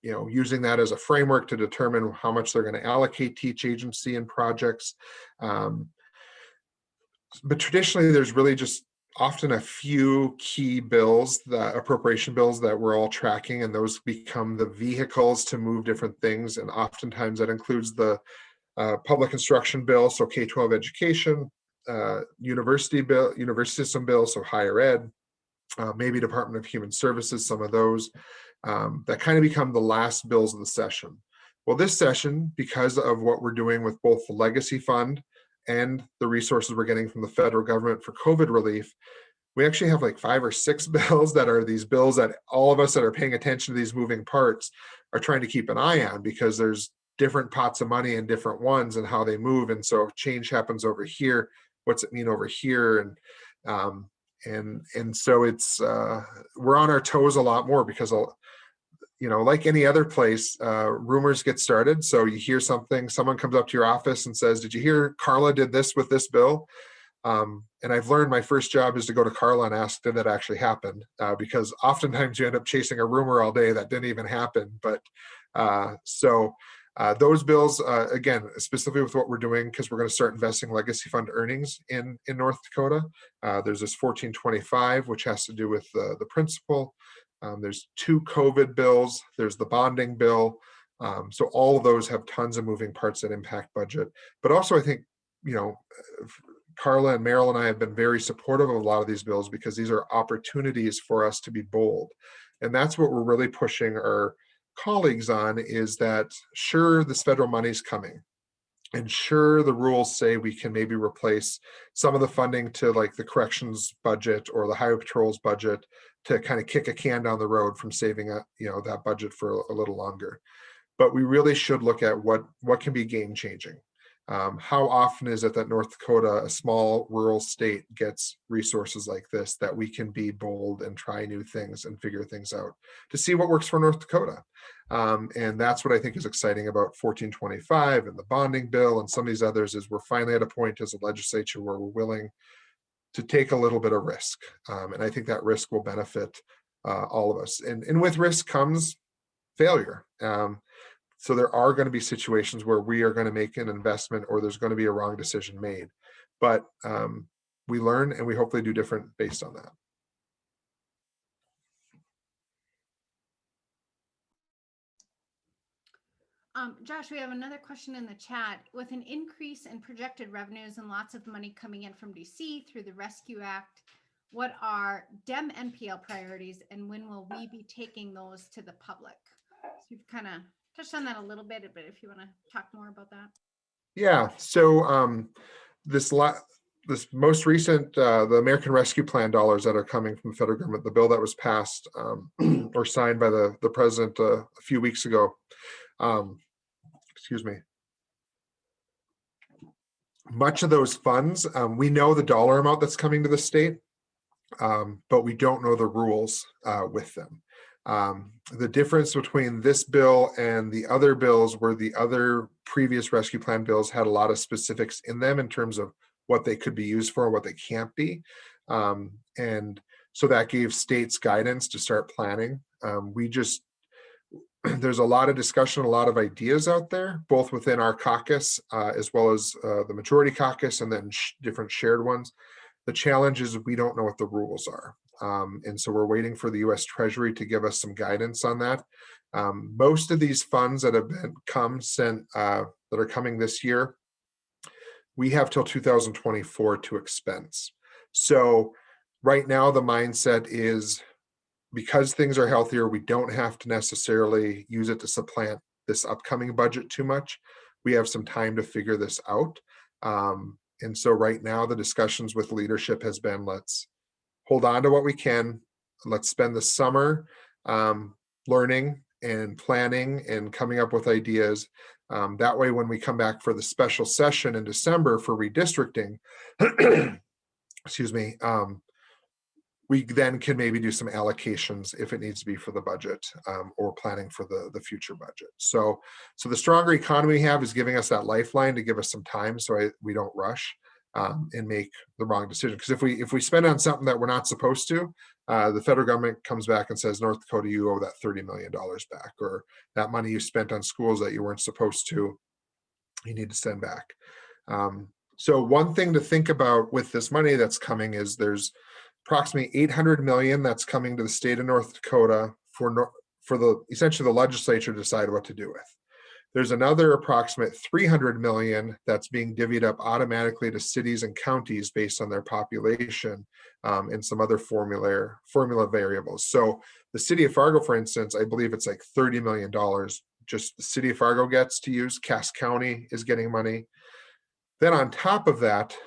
you know, using that as a framework to determine how much they're going to allocate to each agency and projects. But traditionally, there's really just often a few key bills, the appropriation bills that we're all tracking, and those become the vehicles to move different things. And oftentimes that includes the public instruction bill, so K-12 education, university system bill, so higher ed, maybe Department of Human Services, some of those that kind of become the last bills of the session. Well, this session, because of what we're doing with both the legacy fund and the resources we're getting from the federal government for COVID relief, we actually have like 5 or 6 bills that are these bills that all of us that are paying attention to these moving parts are trying to keep an eye on, because there's different pots of money and different ones and how they move. And so if change happens over here, what's it mean over here? And so it's we're on our toes a lot more, because, you know, like any other place, rumors get started. So you hear something, someone comes up to your office and says, did you hear Carla did this with this bill? And I've learned my first job is to go to Carla and ask, did that actually happen? Because oftentimes you end up chasing a rumor all day that didn't even happen. But those bills, again, specifically with what we're doing, because we're going to start investing legacy fund earnings in North Dakota. There's this 1425, which has to do with the principal. There's 2 COVID bills. There's the bonding bill. So all of those have tons of moving parts that impact budget. But also, I think, you know, Carla and Meryl and I have been very supportive of a lot of these bills, because these are opportunities for us to be bold. And that's what we're really pushing our colleagues on, is that sure, this federal money's coming, and sure, the rules say we can maybe replace some of the funding to like the corrections budget or the highway patrol's budget to kind of kick a can down the road from saving you know, that budget for a little longer. But we really should look at what can be game changing. How often is it that North Dakota, a small rural state, gets resources like this, that we can be bold and try new things and figure things out to see what works for North Dakota? And that's what I think is exciting about 1425 and the bonding bill and some of these others, is we're finally at a point as a legislature where we're willing to take a little bit of risk. And I think that risk will benefit all of us. And with risk comes failure. So there are going to be situations where we are going to make an investment, or there's going to be a wrong decision made. But we learn, and we hopefully do different based on that. Josh, we have another question in the chat. With an increase in projected revenues and lots of money coming in from DC through the Rescue Act, what are DEM NPL priorities, and when will we be taking those to the public? So you've kind of touched on that a little bit, but if you want to talk more about that. Yeah, so this most recent, the American Rescue Plan dollars that are coming from the federal government, the bill that was passed or signed by the president a few weeks ago, excuse me. Much of those funds, we know the dollar amount that's coming to the state, but we don't know the rules with them. The difference between this bill and the other bills were the other previous rescue plan bills had a lot of specifics in them in terms of what they could be used for and what they can't be. And so that gave states guidance to start planning. There's a lot of discussion, a lot of ideas out there, both within our caucus as well as the majority caucus, and then different shared ones. The challenge is we don't know what the rules are. And so we're waiting for the US Treasury to give us some guidance on that. Most of these funds that have that are coming this year, we have till 2024 to expense. So right now the mindset is, because things are healthier, we don't have to necessarily use it to supplant this upcoming budget too much. We have some time to figure this out. And so right now the discussions with leadership has been, let's hold on to what we can. Let's spend the summer learning and planning and coming up with ideas. That way, when we come back for the special session in December for redistricting, excuse me, we then can maybe do some allocations if it needs to be for the budget or planning for the future budget. So the stronger economy we have is giving us that lifeline to give us some time so we don't rush and make the wrong decision. Because if we spend on something that we're not supposed to, the federal government comes back and says, North Dakota, you owe that $30 million back, or that money you spent on schools that you weren't supposed to, you need to send back. So one thing to think about with this money that's coming is there's approximately 800 million that's coming to the state of North Dakota for essentially the legislature to decide what to do with. There's another approximate 300 million that's being divvied up automatically to cities and counties based on their population and some other formula variables. So the city of Fargo, for instance, I believe it's like $30 million just the city of Fargo gets to use. Cass County is getting money. Then on top of that,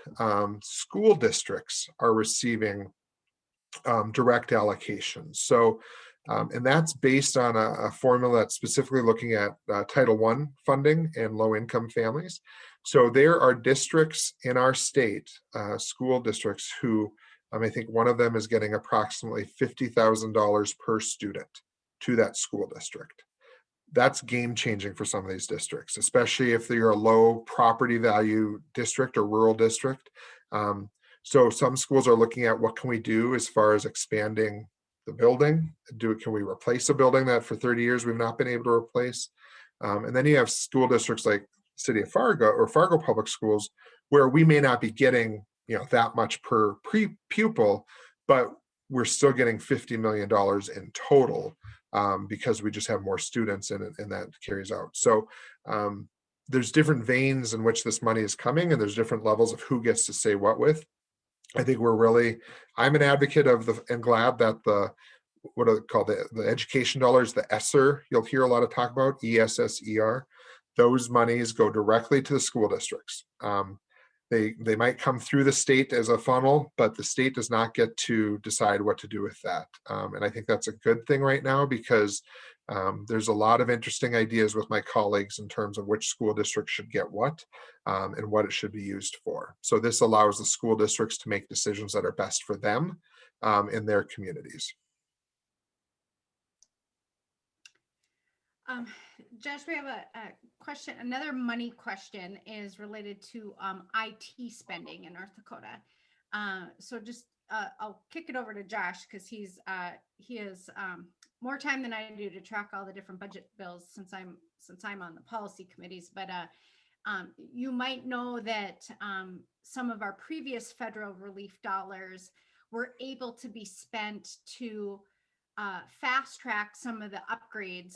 school districts are receiving direct allocations. So, and that's based on a formula that's specifically looking at Title I funding and low-income families. So there are districts in our state, school districts, who I think one of them is getting approximately $50,000 per student to that school district. That's game changing for some of these districts, especially if you're a low property value district or rural district. So some schools are looking at what can we do as far as expanding the building. Can we replace a building that for 30 years we've not been able to replace? And then you have school districts like City of Fargo or Fargo Public Schools, where we may not be getting that much per pupil, but we're still getting $50 million in total because we just have more students in it, and that carries out. So there's different veins in which this money is coming, and there's different levels of who gets to say what with. I think I'm an advocate of and glad that what are called the education dollars, the ESSER, you'll hear a lot of talk about, ESSER, those monies go directly to the school districts. They might come through the state as a funnel, but the state does not get to decide what to do with that. And I think that's a good thing right now, because there's a lot of interesting ideas with my colleagues in terms of which school district should get what and what it should be used for. So this allows the school districts to make decisions that are best for them in their communities. Josh, we have a question. Another money question is related to IT spending in North Dakota. So just I'll kick it over to Josh, because he has more time than I do to track all the different budget bills since I'm on the policy committees. But you might know that some of our previous federal relief dollars were able to be spent to fast track some of the upgrades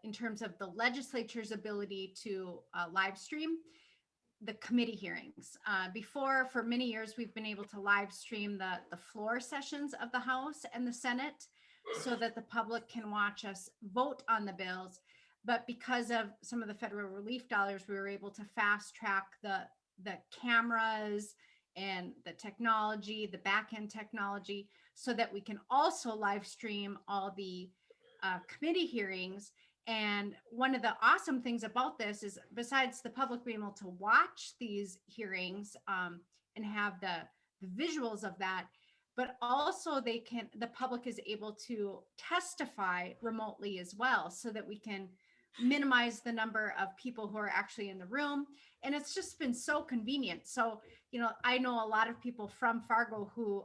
in terms of the legislature's ability to live stream the committee hearings. Before, for many years, we've been able to live stream the floor sessions of the House and the Senate so that the public can watch us vote on the bills. But because of some of the federal relief dollars, we were able to fast track the cameras and the technology, the back end technology, so that we can also live stream all the committee hearings. And one of the awesome things about this is, besides the public being able to watch these hearings and have the visuals of that, but also the public is able to testify remotely as well, so that we can minimize the number of people who are actually in the room. And it's just been so convenient. So, I know a lot of people from Fargo who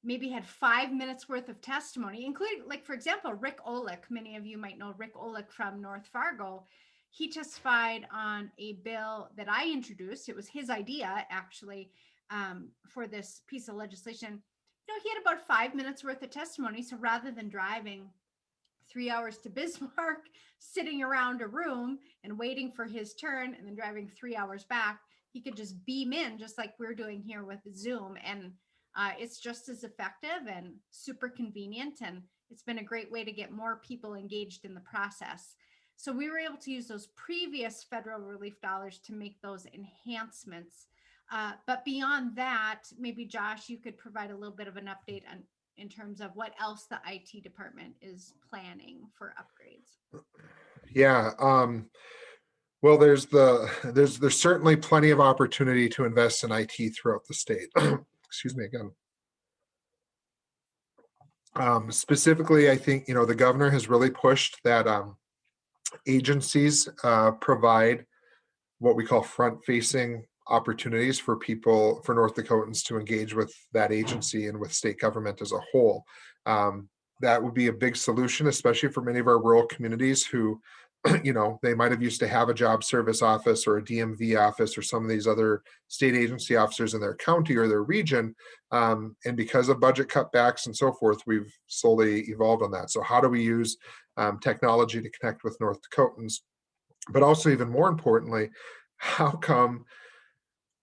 maybe had 5 minutes worth of testimony, including, like, for example, Rick Olick. Many of you might know Rick Olick from North Fargo. He testified on a bill that I introduced. It was his idea, actually, for this piece of legislation. He had about 5 minutes worth of testimony. So rather than driving 3 hours to Bismarck, sitting around a room and waiting for his turn and then driving 3 hours back, he could just beam in, just like we're doing here with Zoom. And it's just as effective and super convenient. And it's been a great way to get more people engaged in the process. So we were able to use those previous federal relief dollars to make those enhancements. But beyond that, maybe Josh, you could provide a little bit of an update on in terms of what else the IT department is planning for upgrades. Yeah. Well, there's certainly plenty of opportunity to invest in IT throughout the state. Excuse me again. Specifically, I think, the governor has really pushed that agencies provide what we call front-facing opportunities for people, for North Dakotans to engage with that agency and with state government as a whole. That would be a big solution, especially for many of our rural communities who, they might have used to have a job service office or a DMV office or some of these other state agency officers in their county or their region. And because of budget cutbacks and so forth, we've slowly evolved on that. So how do we use technology to connect with North Dakotans? But also, even more importantly, how come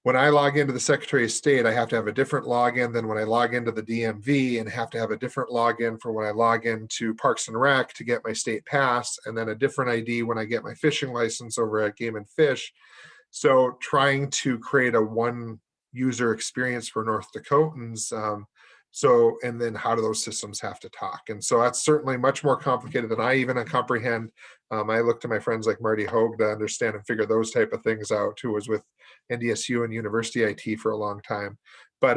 when I log into the Secretary of State, I have to have a different login than when I log into the DMV, and have to have a different login for when I log into Parks and Rec to get my state pass, and then a different ID when I get my fishing license over at Game and Fish. So trying to create a one user experience for North Dakotans. And then how do those systems have to talk? And so that's certainly much more complicated than I even comprehend. I look to my friends like Marty Hogue to understand and figure those type of things out, who was with NDSU and University IT for a long time. But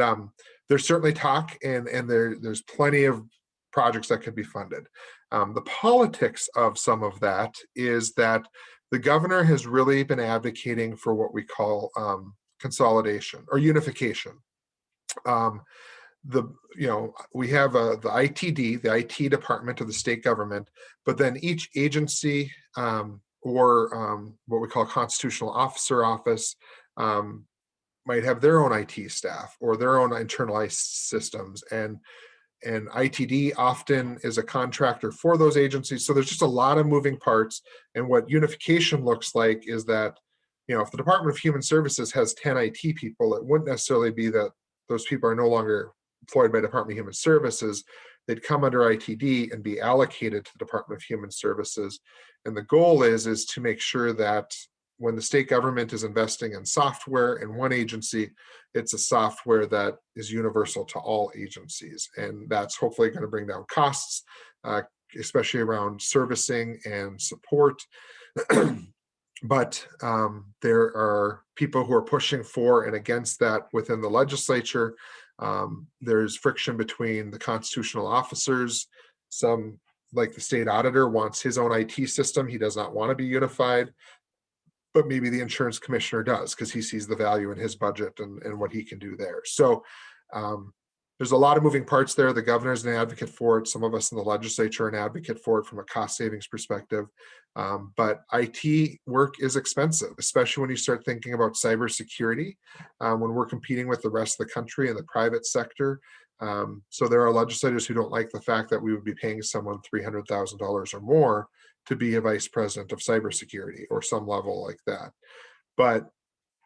there's certainly talk, and there's plenty of projects that could be funded. The politics of some of that is that the governor has really been advocating for what we call consolidation or unification. We have the ITD, the IT department of the state government, but then each agency or what we call constitutional officer office might have their own IT staff or their own internalized systems, and ITD often is a contractor for those agencies. So there's just a lot of moving parts. And what unification looks like is that, if the Department of Human Services has 10 IT people, it wouldn't necessarily be that those people are no longer employed by Department of Human Services. They'd come under ITD and be allocated to the Department of Human Services. And the goal is to make sure that when the state government is investing in software in one agency, it's a software that is universal to all agencies. And that's hopefully going to bring down costs, especially around servicing and support. But there are people who are pushing for and against that within the legislature. There's friction between the constitutional officers. Some, like the state auditor, wants his own IT system. He does not want to be unified, but maybe the insurance commissioner does, because he sees the value in his budget and what he can do there. So there's a lot of moving parts there. The governor is an advocate for it. Some of us in the legislature are an advocate for it from a cost savings perspective. But IT work is expensive, especially when you start thinking about cybersecurity, when we're competing with the rest of the country and the private sector. So there are legislators who don't like the fact that we would be paying someone $300,000 or more to be a vice president of cybersecurity or some level like that. But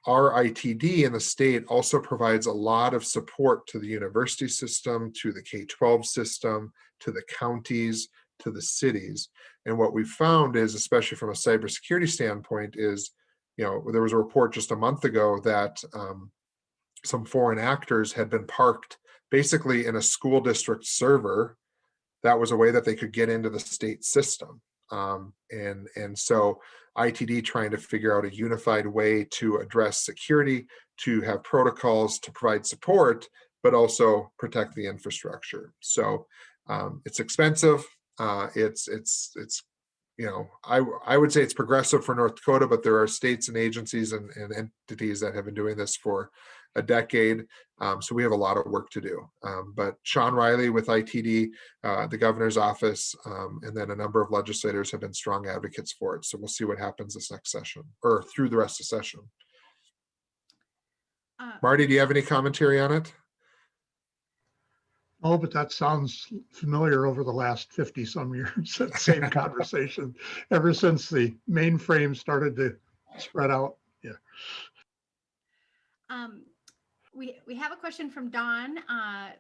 our ITD in the state also provides a lot of support to the university system, to the K-12 system, to the counties, to the cities. And what we found is, especially from a cybersecurity standpoint, is, there was a report just a month ago that some foreign actors had been parked basically in a school district server. That was a way that they could get into the state system. And so ITD trying to figure out a unified way to address security, to have protocols to provide support, but also protect the infrastructure. So it's expensive. It's I would say it's progressive for North Dakota, but there are states and agencies and entities that have been doing this for a decade. So we have a lot of work to do. But Sean Riley with ITD, the governor's office, and then a number of legislators have been strong advocates for it. So we'll see what happens this next session or through the rest of the session. Marty, do you have any commentary on it? Oh, but that sounds familiar over the last 50 some years. That same conversation ever since the mainframe started to spread out. Yeah. We have a question from Dawn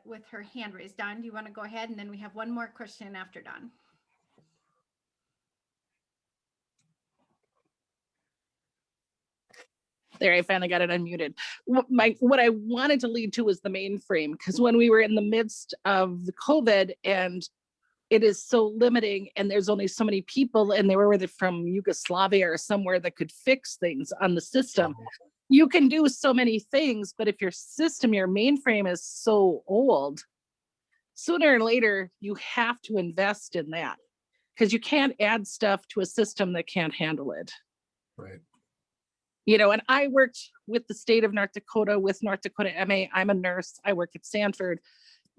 with her hand raised. Dawn, do you want to go ahead? And then we have one more question after Dawn. There, I finally got it unmuted. What I wanted to lead to was the mainframe, because when we were in the midst of the COVID and it is so limiting and there's only so many people and they were from Yugoslavia or somewhere that could fix things on the system. You can do so many things, but if your system, your mainframe is so old, sooner or later you have to invest in that, because you can't add stuff to a system that can't handle it. Right. And I worked with the state of North Dakota, with North Dakota MA. I'm a nurse. I work at Sanford.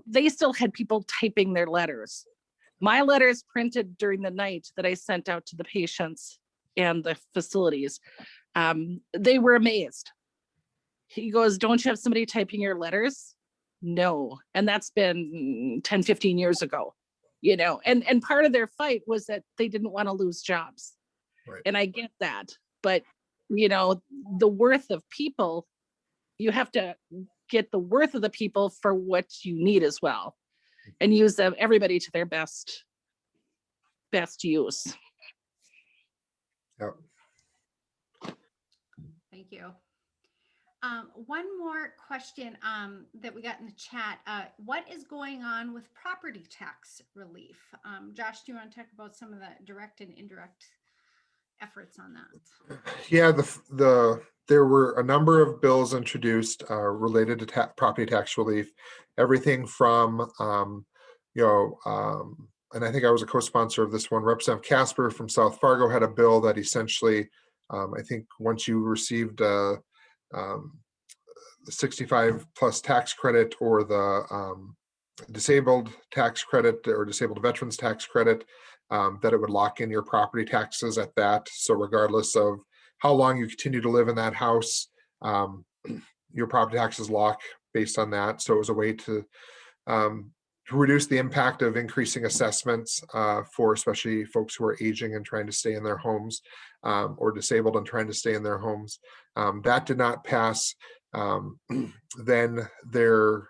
They still had people typing their letters. My letters printed during the night that I sent out to the patients and the facilities. They were amazed. He goes, "Don't you have somebody typing your letters?" No. And that's been 10, 15 years ago, and part of their fight was that they didn't want to lose jobs. Right. And I get that. But the worth of people, you have to get the worth of the people for what you need as well, and use them, everybody, to their best use. Yep. Thank you. One more question that we got in the chat. What is going on with property tax relief? Josh, do you want to talk about some of the direct and indirect efforts on that? Yeah, there were a number of bills introduced related to property tax relief, everything from and I think I was a co-sponsor of this one. Representative Casper from South Fargo had a bill that essentially, I think once you received the 65 plus tax credit or the disabled tax credit or disabled veterans tax credit, that it would lock in your property taxes at that. So regardless of how long you continue to live in that house, your property taxes lock based on that. So it was a way to reduce the impact of increasing assessments for especially folks who are aging and trying to stay in their homes, or disabled and trying to stay in their homes. That did not pass. Then there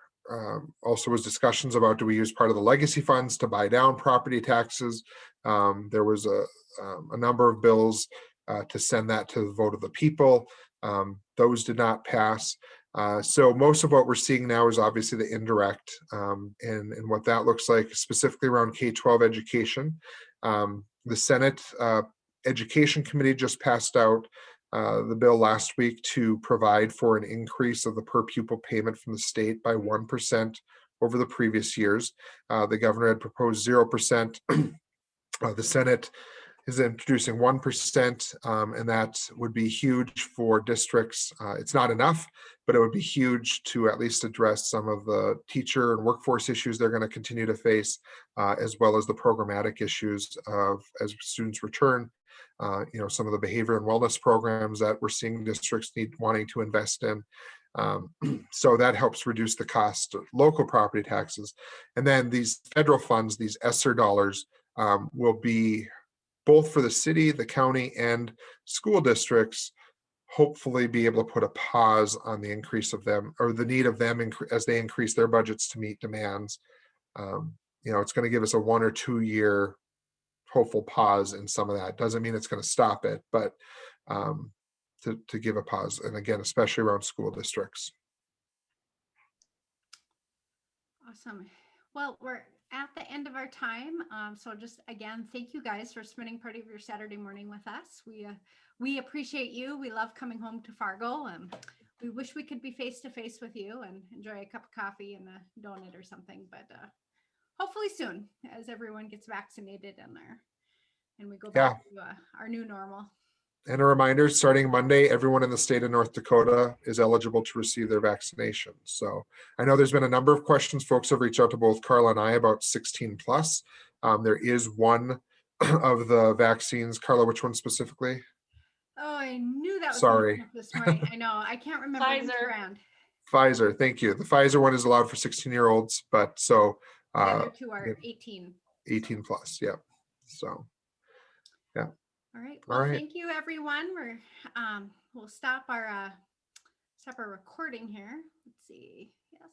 also was discussions about, do we use part of the legacy funds to buy down property taxes? There was a number of bills to send that to the vote of the people. Those did not pass. So most of what we're seeing now is obviously the indirect, and what that looks like specifically around K-12 education. The Senate Education Committee just passed out the bill last week to provide for an increase of the per pupil payment from the state by 1% over the previous years. The governor had proposed 0%. The Senate is introducing 1%, and that would be huge for districts. It's not enough, but it would be huge to at least address some of the teacher and workforce issues they're going to continue to face, as well as the programmatic issues of as students return. Some of the behavior and wellness programs that we're seeing districts wanting to invest in. So that helps reduce the cost of local property taxes. And then these federal funds, these ESSER dollars, will be both for the city, the county, and school districts, hopefully be able to put a pause on the increase of them, or the need of them as they increase their budgets to meet demands. It's going to give us a 1 or 2 year hopeful pause in some of that. Doesn't mean it's going to stop it, but to give a pause, and again, especially around school districts. Awesome. Well, we're at the end of our time. So just again, thank you guys for spending part of your Saturday morning with us. We appreciate you. We love coming home to Fargo. We wish we could be face to face with you and enjoy a cup of coffee and a donut or something, but hopefully soon, as everyone gets vaccinated and and we go Yeah. back to our new normal. And a reminder, starting Monday, everyone in the state of North Dakota is eligible to receive their vaccination. So I know there's been a number of questions. Folks have reached out to both Carla and I about 16 plus. There is one of the vaccines. Carla, which one specifically? Oh, I knew that was Sorry. coming up this morning. I know. I can't remember which Pfizer. brand. Pfizer, thank you. The Pfizer one is allowed for 16-year-olds, but so The other two are yeah, 18. 18 plus, yeah. So, All right. All Well, right. thank you, everyone. We'll stop our recording here. Let's see. Yes.